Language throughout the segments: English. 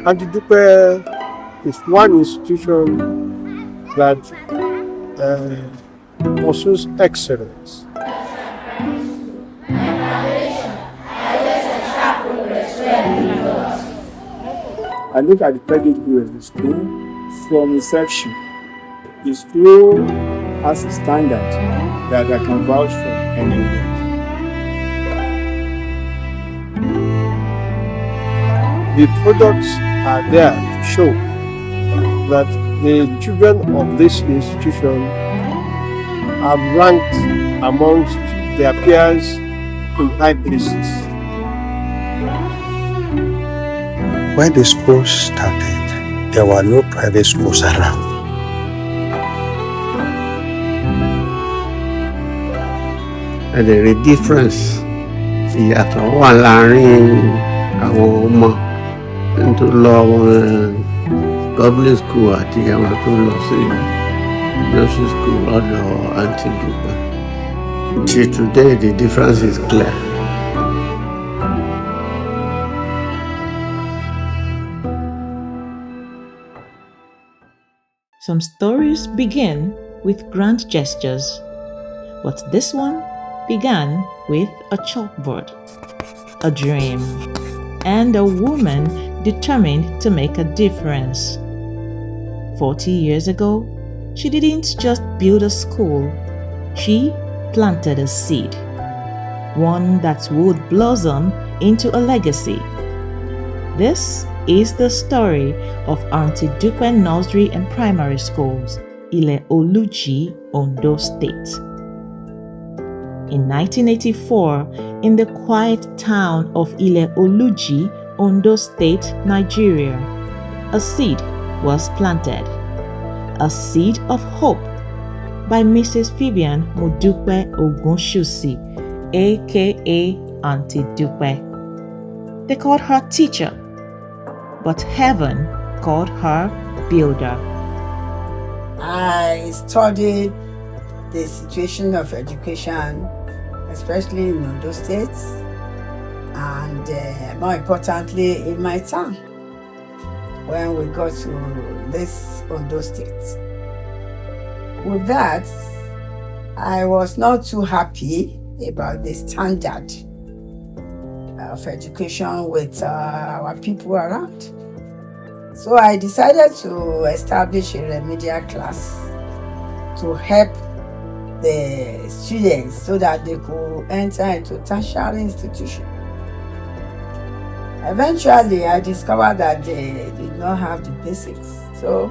Aunty Dupe is one institution that pursues excellence. I look at the pedigree of the school from inception. The school has a standard that I can vouch for anywhere. The products are there to show that the children of this institution have ranked amongst their peers in high places. When the school started, there were no private schools around. And the difference ìyàtọ̀ wà láàrin àwọn ọmọ tó lọ public school àti àwọn tó lọ sí nursery school lọ́dọ̀ Aunty Dupe. Till today the difference is clear. Some stories begin with grand gestures, but this one began with a chalkboard, a dream, and a woman determined to make a difference. 40 years ago, she didn't just build a school, she planted a seed, one that would blossom into a legacy. This is the story of Aunty Dupe Nursery and Primary Schools, Ile-Oluji, Ondo State. In 1984, in the quiet town of Ile-Oluji, Ondo State, Nigeria, a seed was planted, a seed of hope by Mrs. Vivian Modupe Ogunshusi, aka Aunty Dupe. They called her teacher, but heaven called her builder. I studied the situation of education, especially in Ondo State, and more importantly in my town, when we got to this Ondo State. With that, I was not too happy about the standard of education with our people around. So I decided to establish a remedial class to help the students so that they could enter into tertiary institution. Eventually, I discovered that they did not have the basics, so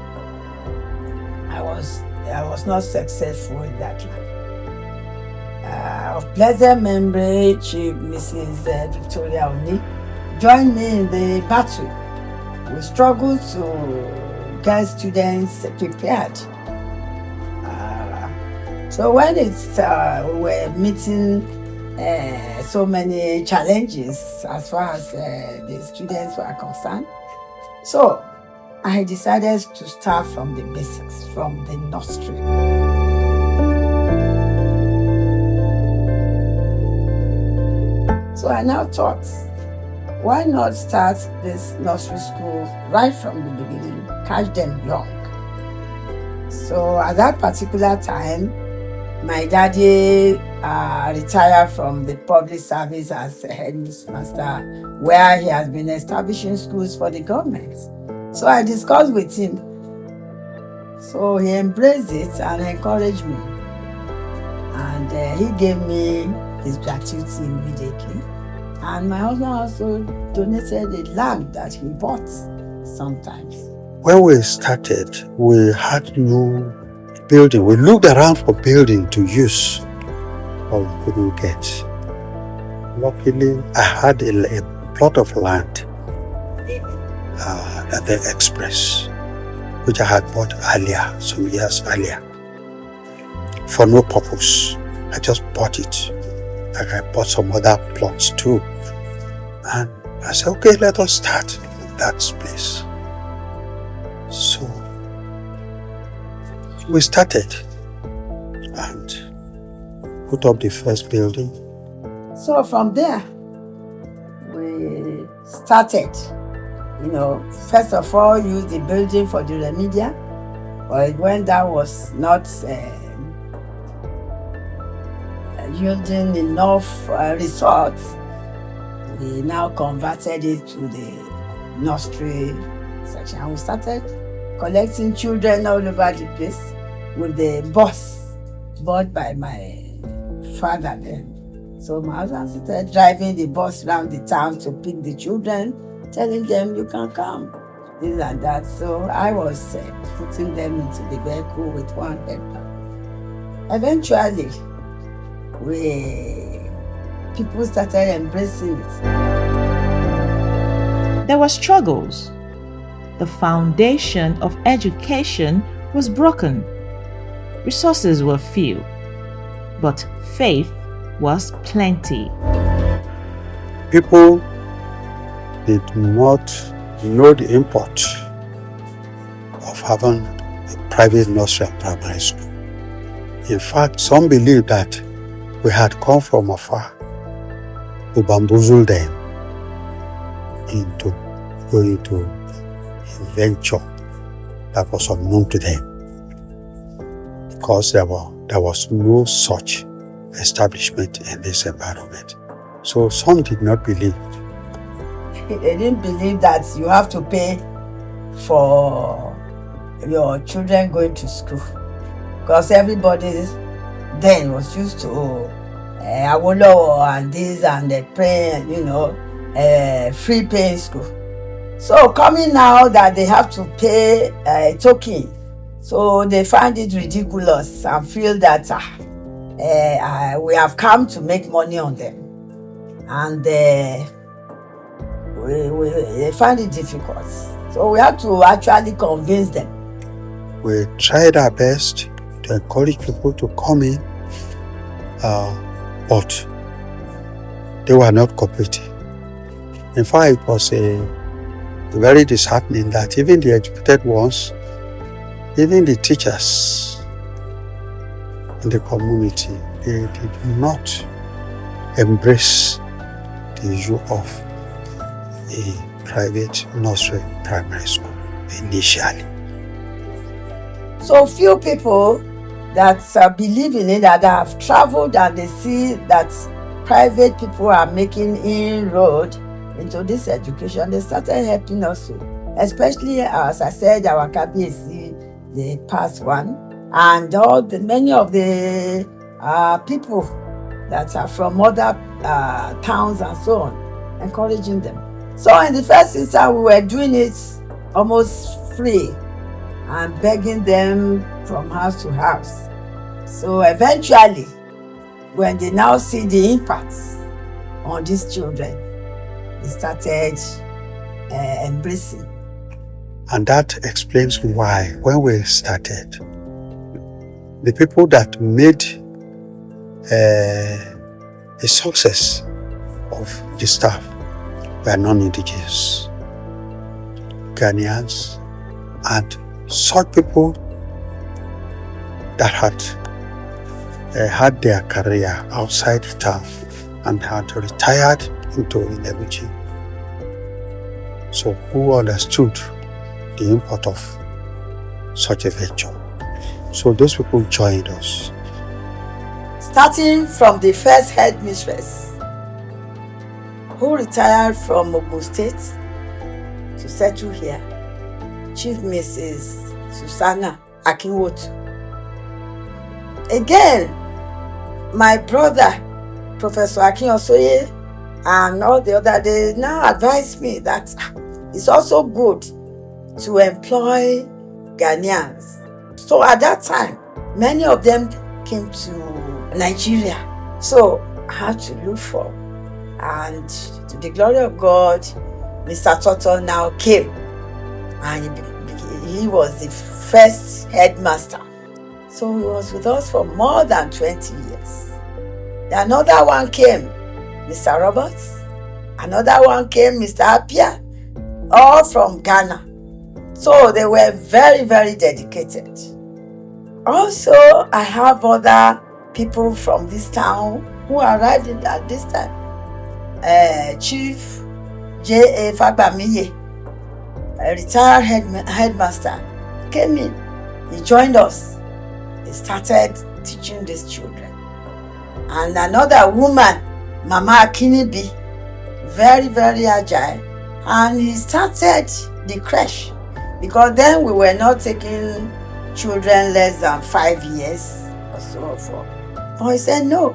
I was not successful in that line. Of pleasant memory, Chief Mrs. Victoria Oni joined me in the battle. We struggled to get students prepared. So when we were meeting so many challenges as far as the students were concerned, so I decided to start from the basics, from the nursery. So I now thought, why not start this nursery school right from the beginning, catch them young. So at that particular time, my daddy retired from the public service as a headmaster, where he has been establishing schools for the government. So I discussed with him. So he embraced it and encouraged me. And he gave me his gratuity immediately. And my husband also donated the land that he bought sometimes. When we started, we had no building. We looked around for building to use, but we couldn't get. Luckily, I had a plot of land at the Express, which I had bought earlier, some years earlier, for no purpose. I just bought it. Like I bought some other plots too. And I said, okay, let us start with that place. So we started and put up the first building. So from there, we started first of all, use the building for the remedial. But when that was not yielding enough results, we now converted it to the nursery section. And we started collecting children all over the place with the bus bought by my father then. So my husband started driving the bus around the town to pick the children, telling them, you can come, this and that. So I was putting them into the vehicle with one helper. Eventually, people started embracing it. There were struggles. The foundation of education was broken. Resources were few, but faith was plenty. People did not know the import of having a private nursery and primary school. In fact, some believed that we had come from afar to bamboozle them into going to a venture that was unknown to them, because there was no such establishment in this environment. So some did not believe. They didn't believe that you have to pay for your children going to school, because everybody then was used to Awolowo and this and the paying, free paying school. So coming now that they have to pay a token, so they find it ridiculous and feel that we have come to make money on them, and they find it difficult. So we have to actually convince them. We tried our best to encourage people to come in, but they were not cooperating. In fact, it was very disheartening that even the educated ones, even the teachers in the community, they did not embrace the issue of a private nursery primary school initially. So few people that believe in it, that have traveled and they see that private people are making inroad into this education, they started helping us, especially as I said, our KBC, the past one, and many of the people that are from other towns and so on, encouraging them. So in the first instance, we were doing it almost free and begging them from house to house. So eventually, when they now see the impacts on these children, they started embracing. And that explains why, when we started, the people that made a success of the staff were non-indigenous, Ghanaians, and such people that had their career outside the town and had retired into Ile-Oluji. So who understood the import of such a venture? So those people joined us. Starting from the first headmistress, who retired from Ogun State to settle here, Chief Mrs. Susanna Akinwotu. Again, my brother, Professor Akinyosoye, and all the other, they now advise me that it's also good to employ Ghanaians. So at that time, many of them came to Nigeria. So I had to look for, and to the glory of God, Mr. Toto now came, and he was the first headmaster. So he was with us for more than 20 years. Another one came, Mr. Roberts. Another one came, Mr. Apia, all from Ghana. So they were very, very dedicated. Also, I have other people from this town who arrived at this time. Chief J.A. Fagbamiye a retired headmaster, came in. He joined us. He started teaching these children. And another woman, Mama Akinibi, very, very agile. And he started the creche, because then we were not taking children less than 5 years or so. But he said no,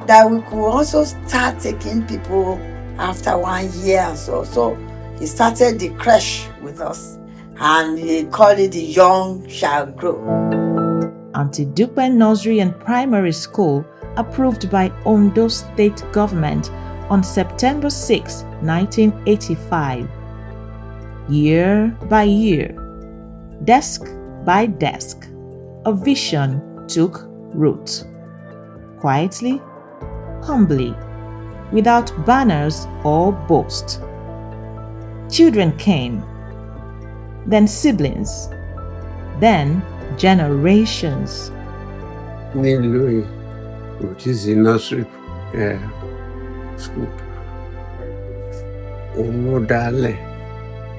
that we could also start taking people after 1 year and so. So he started the creche with us, and he called it the Young Shall Grow. Aunty Dupe Nursery and Primary School, approved by Ondo State Government on September 6, 1985. Year by year, desk by desk, a vision took root. Quietly, humbly, without banners or boast. Children came, then siblings, then generations. Nílùú which is in nursery school. Òun ló dálẹ̀.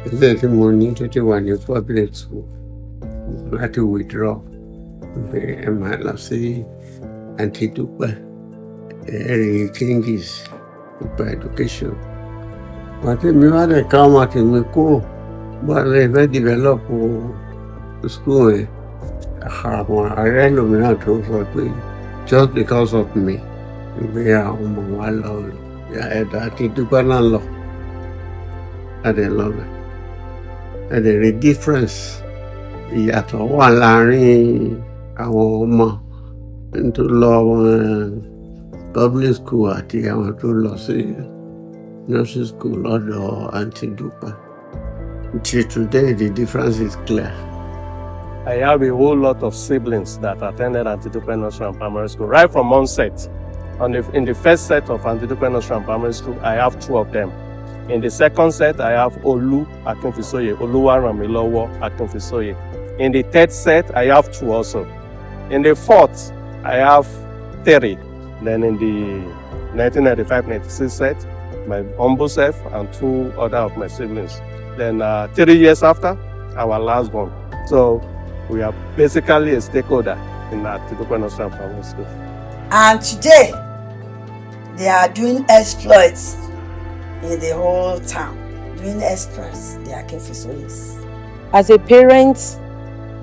Ilé tí mo ní tó ti wà ní public school láti withdraw. Pé ẹ máa lọ sí Aunty Dupe, rí changes nípa education. Àti mi wá lè ká ọmọ tèmi kúrò bó lè fẹ́ develop school yẹn. Àwọn ààrẹ lòmíràn tó sọ pé just because of me, we are ọmọ wa lọ ẹ̀dá Aunty Dupe náà lọ. I dey love it. I dey rí difference. Ìyàtọ̀ wà láàrin àwọn ọmọ tó lọ public school àti àwọn tó lọ sí nursery school lọ́dọ̀ Aunty Dupe. Till today, the difference is clear. I have a whole lot of siblings that attended Aunty Dupe Nursery and Primary School right from onset. In the first set of Aunty Dupe Nursery and Primary School, I have 2 of them. In the second set, I have Olu Akinfisoye, Oluwaramilowo Akinfisoye. In the third set, I have 2 also. In the fourth, I have 3. Then in the 1995-96 set, my humble self and 2 other of my siblings. Then 3 years after, our last one. So we are basically a stakeholder in Aunty Dupe Nursery and Primary School. And today, they are doing exploits in the whole town. Doing exploits, they are Akinfisoyes. As a parent,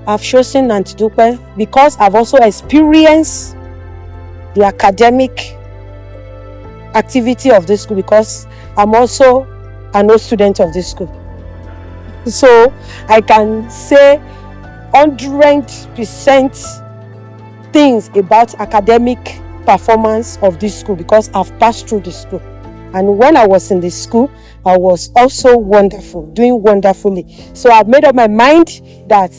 I've chosen Aunty Dupe because I've also experienced the academic activity of this school, because I'm also an old student of this school. So I can say 100% things about academic performance of this school, because I've passed through the school. And when I was in the school, I was also wonderful, doing wonderfully. So I've made up my mind that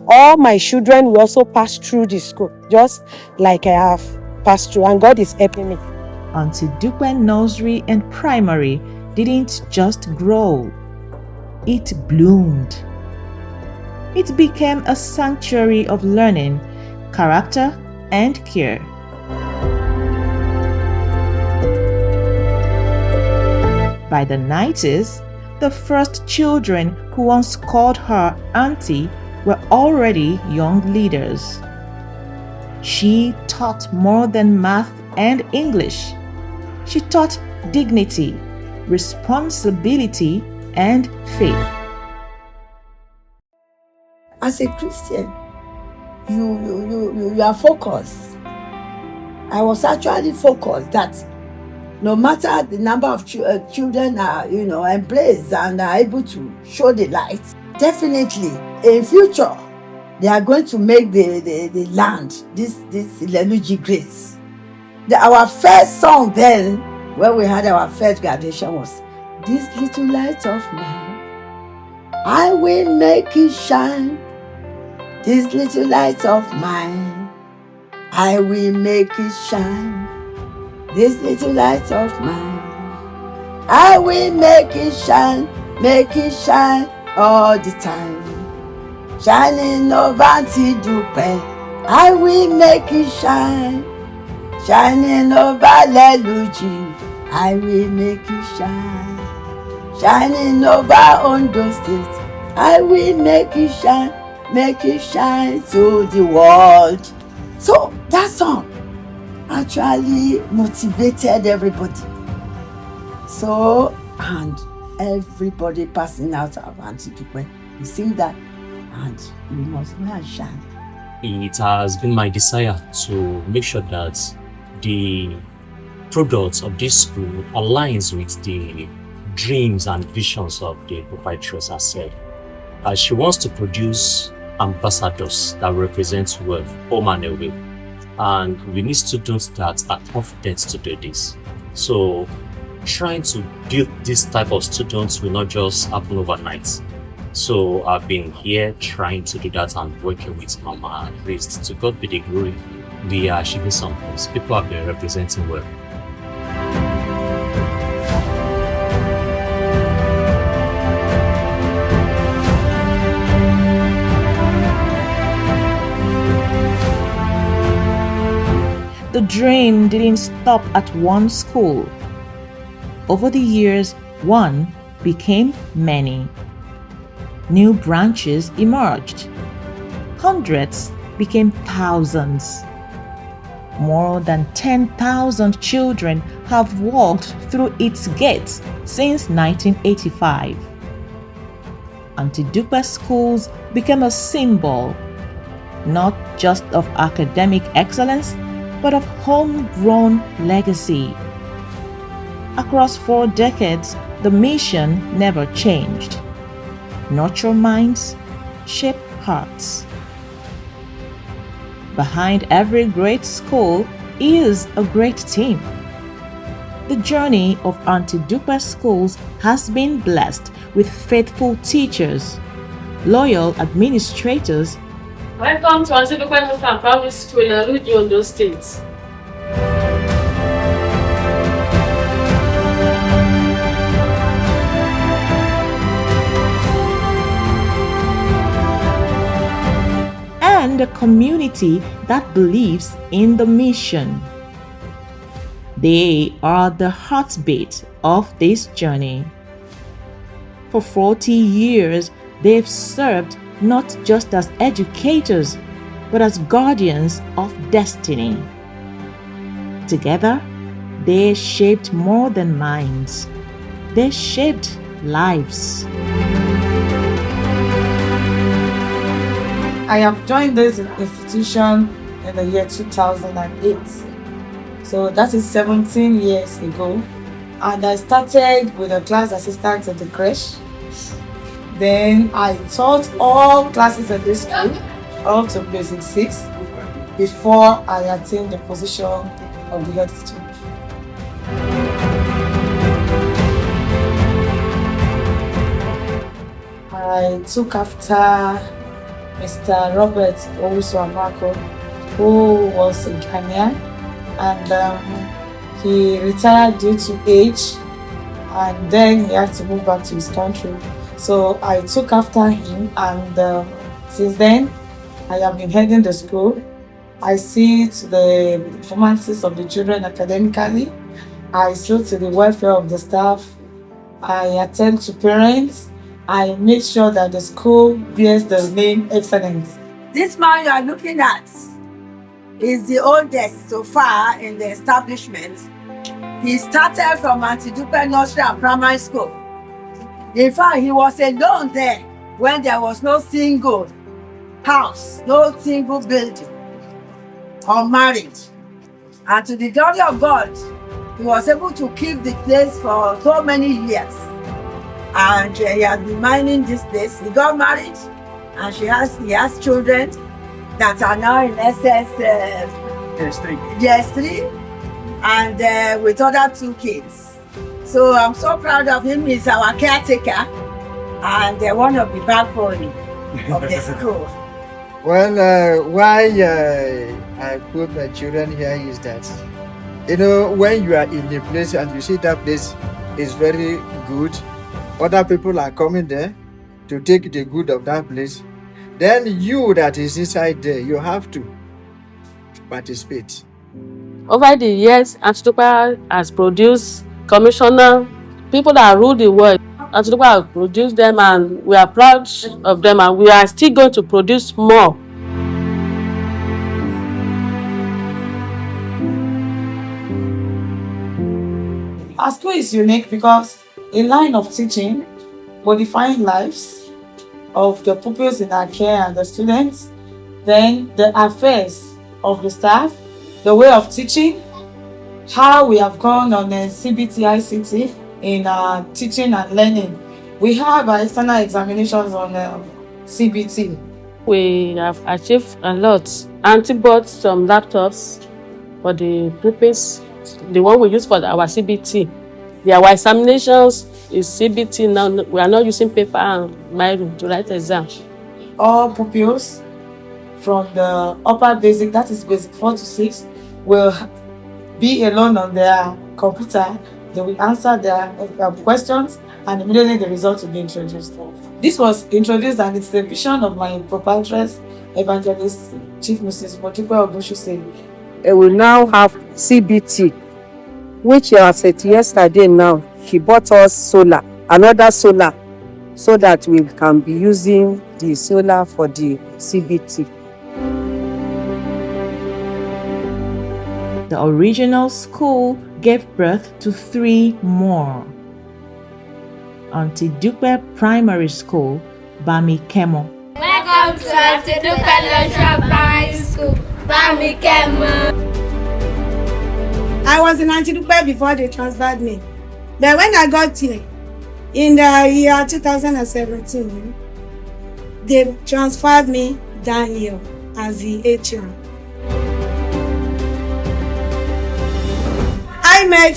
all my children will also pass through the school, just like I have passed through, and God is helping me. Aunty Dupe Nursery and Primary didn't just grow, it bloomed. It became a sanctuary of learning, character, and care. By the 90s, the first children who once called her auntie were already young leaders. She taught more than math and English. She taught dignity, responsibility, and faith. As a Christian, you are focused. I was actually focused that no matter the number of children are, embraced and are able to show the light, definitely in future they are going to make the land, this Ile-Oluji great. Our first song then, when we had our first graduation, was "This little light of mine, I will make it shine. This little light of mine, I will make it shine. This little light of mine, I will make it shine all the time. Shining over Aunty Dupe, I will make it shine. Shining over Ile-Oluji, I will make it shine. Shining over Ondo State, I will make it shine to the world. So that song actually motivated everybody. So, and everybody passing out of Aunty Dupe, you sing that, and you must go and shine. It has been my desire to make sure that the products of this school aligns with the dreams and visions of the proprietress herself. She wants to produce ambassadors that represent wealth, home and away. And we need students that are confident to do this. So trying to build this type of students will not just happen overnight. So I've been here trying to do that and working with Mama. At least to God be the glory. We are achieving some things. People have been representing well. The dream didn't stop at one school. Over the years, one became many. New branches emerged. Hundreds became thousands. More than 10,000 children have walked through its gates since 1985. Aunty Dupe schools became a symbol, not just of academic excellence, but of homegrown legacy. Across 4 decades, the mission never changed. Nurture minds, shape hearts. Behind every great school is a great team. The journey of Aunty Dupe schools has been blessed with faithful teachers, loyal administrators. Welcome to Aunty Dupe Nursery and Primary School in Ile-Oluji, Ondo State. And a community that believes in the mission. They are the heartbeat of this journey. For 40 years, they've served not just as educators, but as guardians of destiny. Together, they shaped more than minds. They shaped lives. I have joined this institution in the year 2008. So that is 17 years ago. And I started with a class assistant at the creche. Then I taught all classes at this school up to basic 6 before I attained the position of the head teacher. I took after Mr. Robert Owusu-Amako, who was a Ghanaian, and he retired due to age, and then he had to move back to his country. So I took after him, and since then I have been heading the school. I see to the performances of the children academically. I see to the welfare of the staff. I attend to parents. I make sure that the school bears the name excellence. This man you are looking at is the oldest so far in the establishment. He started from Aunty Dupe Nursery and Primary School. In fact, he was alone there when there was no single house, no single building or marriage. And to the glory of God, he was able to keep the place for so many years. And he has been minding this place. He got married, and he has children that are now in GS3, and with other 2 kids. So I'm so proud of him. He's our caretaker and one of the backbone of the school. Well, why I put my children here is that, when you are in a place and you see that place is very good, other people are coming there to take the good of that place, then you that is inside there, you have to participate. Over the years, Aunty Dupe has produced commissioner, people that rule the world. Aunty Dupe have produced them, and we are proud of them, and we are still going to produce more. Our school is unique because a line of teaching, modifying lives of the pupils in our care and the students, then the affairs of the staff, the way of teaching, how we have gone on a CBT ICT in our teaching and learning. We have our external examinations on CBT. We have achieved a lot. Aunty bought some laptops for the pupils, the one we use for our CBT. Our examinations is CBT now. We are not using paper and Miro to write exam. All pupils from the upper basic, that is basic 4 to 6, will be alone on their computer. They will answer their questions, and immediately the results will be introduced. This was introduced, and it's the vision of my proprietress, evangelist, Chief Mrs. Motipe Ogunshuse. We will now have CBT, which as at yesterday now, she bought us solar, another solar, so that we can be using the solar for the CBT. The original school gave birth to 3 more. Aunty Dupe Primary School, Bamkemo. Welcome to Aunty Dupe Nursery Primary School, Bamkemo. I was in Aunty Dupe before they transferred me. But when I got here, in the year 2017, they transferred me down here as the HM. I met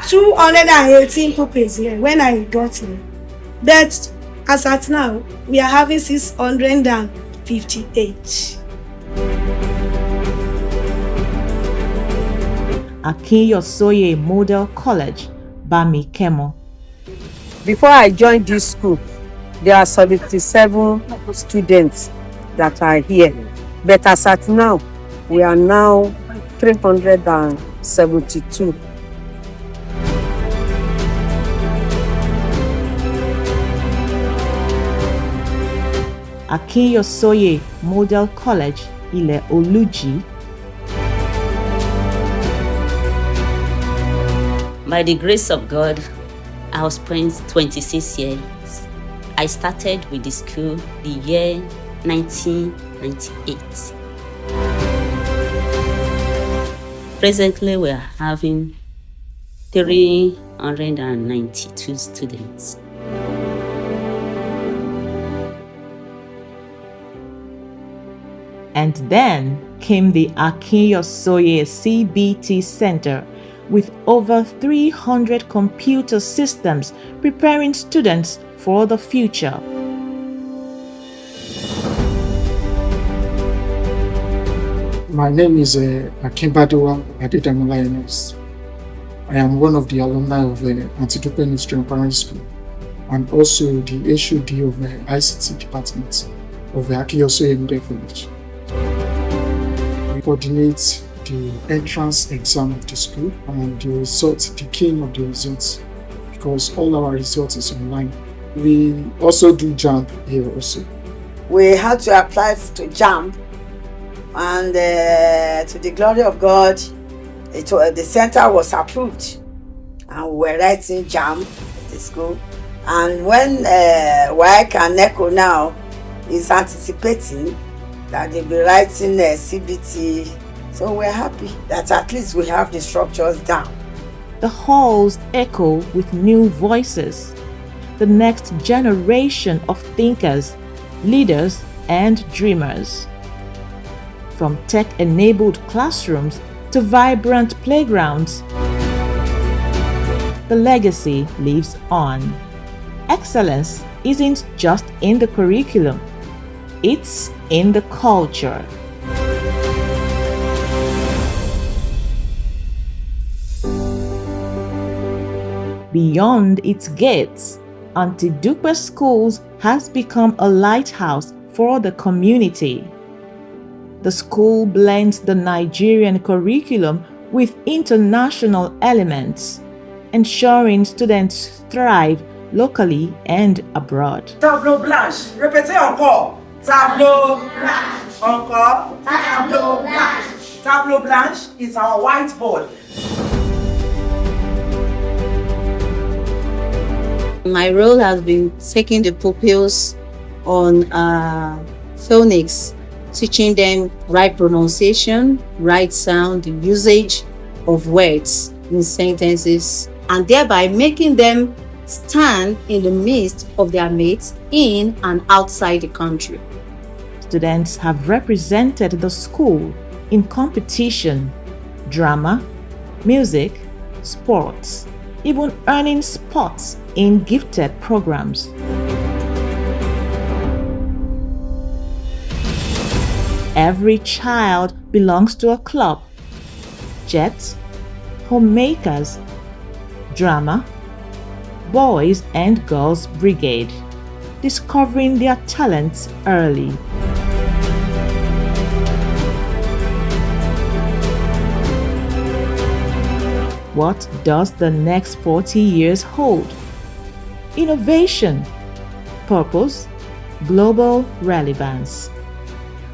218 pupils here when I got here. But as at now, we are having 658. Akinyosoye Model College, Bamkemo. Before I joined this school, there are 77 students that are here. But as at now, we are now 372. Akinyosoye Model College, Ile-Oluji. By the grace of God, I was 26 years. I started with the school the year 1998. Presently, we are having 392 students. And then came the Akinyosoye CBT Center with over 300 computer systems preparing students for the future. My name is Akinbadewa Adedamola. I am one of the alumni of Aunty Dupe Nursery Primary School and also the HOD of the ICT department of the Akinyosoye Model College. We coordinate the entrance exam of the school and the results, the keying of the results, because all our results is online. We also do JAMB here also. We had to apply to JAMB, and to the glory of God, the center was approved, and we were writing JAMB at the school. And when WAEC and NECO now is anticipating that they'll be writing CBT, so we're happy that at least we have the structures down. The halls echo with new voices, the next generation of thinkers, leaders, and dreamers. From tech-enabled classrooms to vibrant playgrounds, the legacy lives on. Excellence isn't just in the curriculum, it's in the culture. Beyond its gates, Aunty Dupe Schools has become a lighthouse for the community. The school blends the Nigerian curriculum with international elements, ensuring students thrive locally and abroad. Tableau blanche. Répétez encore. Tableau blanche. Encore. Tableau blanche. Tableau blanche is our whiteboard. My role has been taking the pupils on phonics, teaching them right pronunciation, right sound, the usage of words in sentences, and thereby making them stand in the midst of their mates in and outside the country. Students have represented the school in competition, drama, music, sports, even earning spots in gifted programs. Every child belongs to a club: Jets, Homemakers, Drama, Boys and Girls Brigade, discovering their talents early. What does the next 40 years hold? Innovation, purpose, global relevance.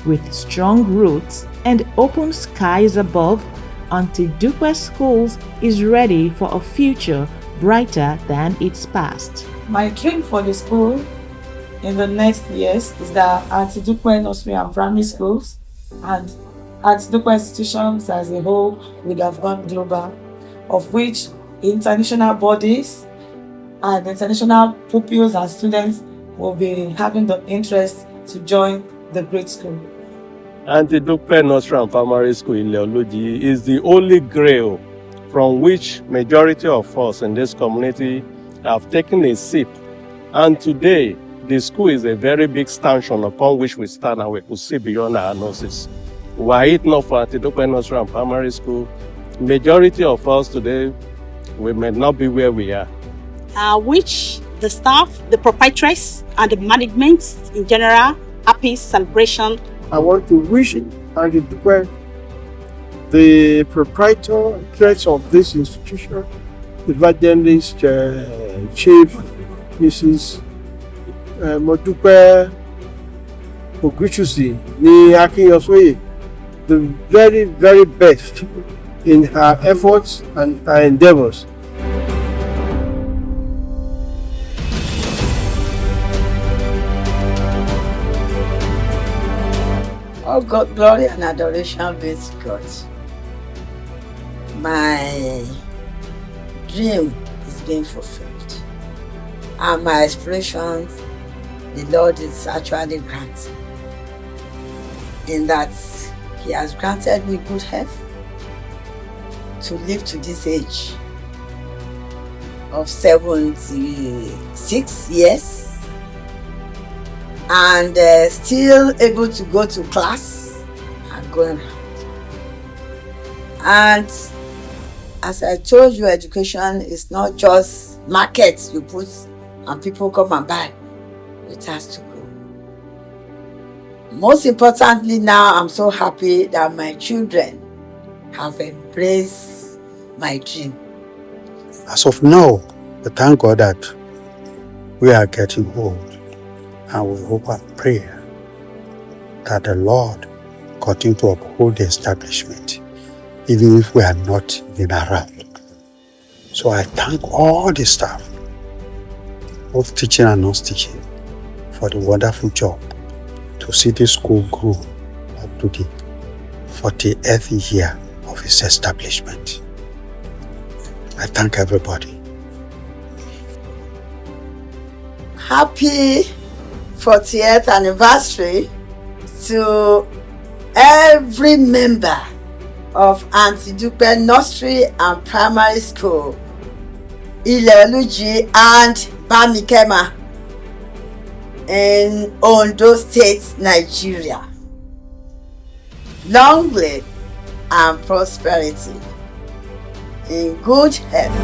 With strong roots and open skies above, Aunty Dupe Schools is ready for a future brighter than its past. My dream for the school in the next years is that Aunty Dupe Nursery and Primary Schools and Aunty Dupe institutions as a whole would have gone global, of which international bodies and international pupils and students will be having the interest to join the great school. Aunty Dupe Nursery and Primary School Ile-Oluji is the only grail from which majority of us in this community have taken a sip. And today, the school is a very big stanchion upon which we stand and we could see beyond our noses. Were it not for Aunty Dupe Nursery and Primary School, majority of us today, we may not be where we are. Which the staff, the proprietors, and the management in general, happy celebration. I want to wish Aunty Dupe, the proprietress of this institution, evangelist chief Mrs. Modupe Oguchusi ni Akinyosoye, the very, very best in her efforts and her endeavors. All God, glory and adoration be to God. My dream is being fulfilled, and my aspirations, the Lord is actually granting. In that He has granted me good health to live to this age of 76 years. And still able to go to class and going around. And as I told you, education is not just market you put and people come and buy. It has to grow. Most importantly now, I'm so happy that my children have embraced my dream. As of now, we thank God that we are getting old. And we hope and pray that the Lord continue to uphold the establishment, even if we are not even around. So I thank all the staff, both teaching and non-teaching, for the wonderful job to see this school grow up to the 48th year of its establishment. I thank everybody. Happy 40th anniversary to every member of Aunty Dupe Nursery and Primary School, Ile-Oluji and Bamkemo in Ondo State, Nigeria. Long live and prosperity in good health.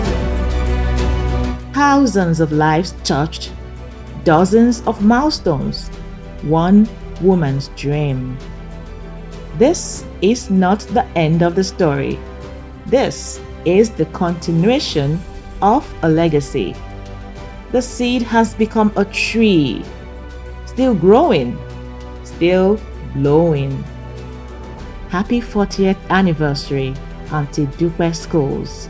Thousands of lives touched, dozens of milestones, one woman's dream. This is not the end of the story. This is the continuation of a legacy. The seed has become a tree, still growing, still blowing. Happy 40th anniversary, Aunty Dupe Schools.